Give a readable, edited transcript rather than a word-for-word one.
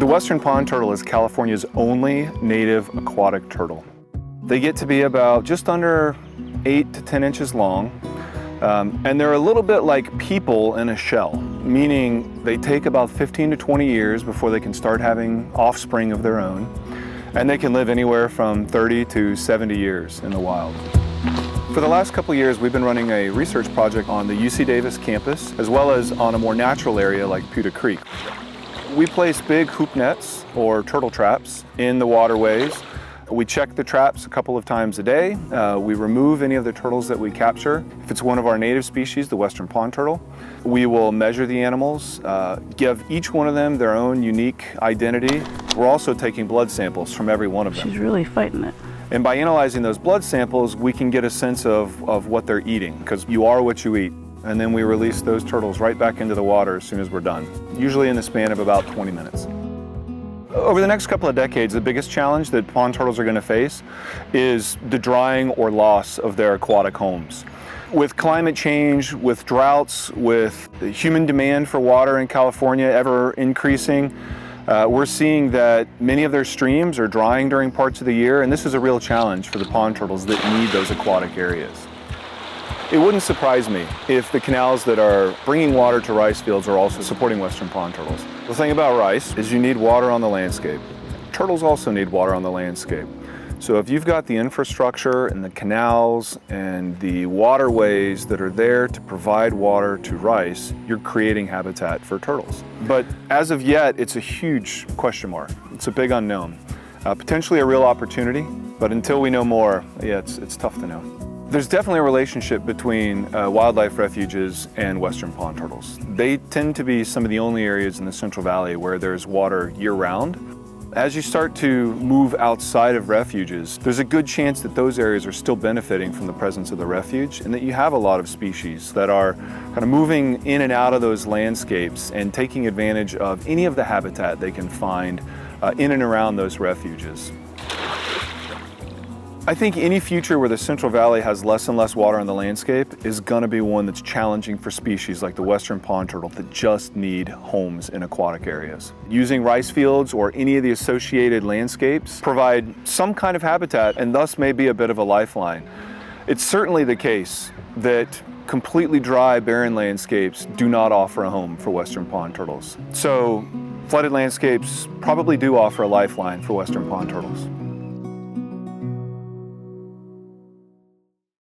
The western pond turtle is California's only native aquatic turtle. They get to be about just under 8 to 10 inches long, and they're a little bit like people in a shell, meaning they take about 15 to 20 years before they can start having offspring of their own, and they can live anywhere from 30 to 70 years in the wild. For the last couple of years, we've been running a research project on the UC Davis campus, as well as on a more natural area like Puda Creek. We place big hoop nets, or turtle traps, in the waterways. We check the traps a couple of times a day. We remove any of the turtles that we capture. If it's one of our native species, the western pond turtle, we will measure the animals, give each one of them their own unique identity. We're also taking blood samples from every one of them. She's really fighting it. And by analyzing those blood samples, we can get a sense of what they're eating, because you are what you eat. And then we release those turtles right back into the water as soon as we're done, usually in the span of about 20 minutes. Over the next couple of decades, the biggest challenge that pond turtles are going to face is the drying or loss of their aquatic homes. With climate change, with droughts, with the human demand for water in California ever increasing, we're seeing that many of their streams are drying during parts of the year, and this is a real challenge for the pond turtles that need those aquatic areas. It wouldn't surprise me if the canals that are bringing water to rice fields are also supporting western pond turtles. The thing about rice is you need water on the landscape. Turtles also need water on the landscape. So if you've got the infrastructure and the canals and the waterways that are there to provide water to rice, you're creating habitat for turtles. But as of yet, it's a huge question mark. It's a big unknown. Potentially a real opportunity, but until we know more, yeah, it's tough to know. There's definitely a relationship between wildlife refuges and western pond turtles. They tend to be some of the only areas in the Central Valley where there's water year-round. As you start to move outside of refuges, there's a good chance that those areas are still benefiting from the presence of the refuge, and that you have a lot of species that are kind of moving in and out of those landscapes and taking advantage of any of the habitat they can find in and around those refuges. I think any future where the Central Valley has less and less water on the landscape is going to be one that's challenging for species like the western pond turtle that just need homes in aquatic areas. Using rice fields or any of the associated landscapes provide some kind of habitat and thus may be a bit of a lifeline. It's certainly the case that completely dry, barren landscapes do not offer a home for western pond turtles. So flooded landscapes probably do offer a lifeline for western pond turtles.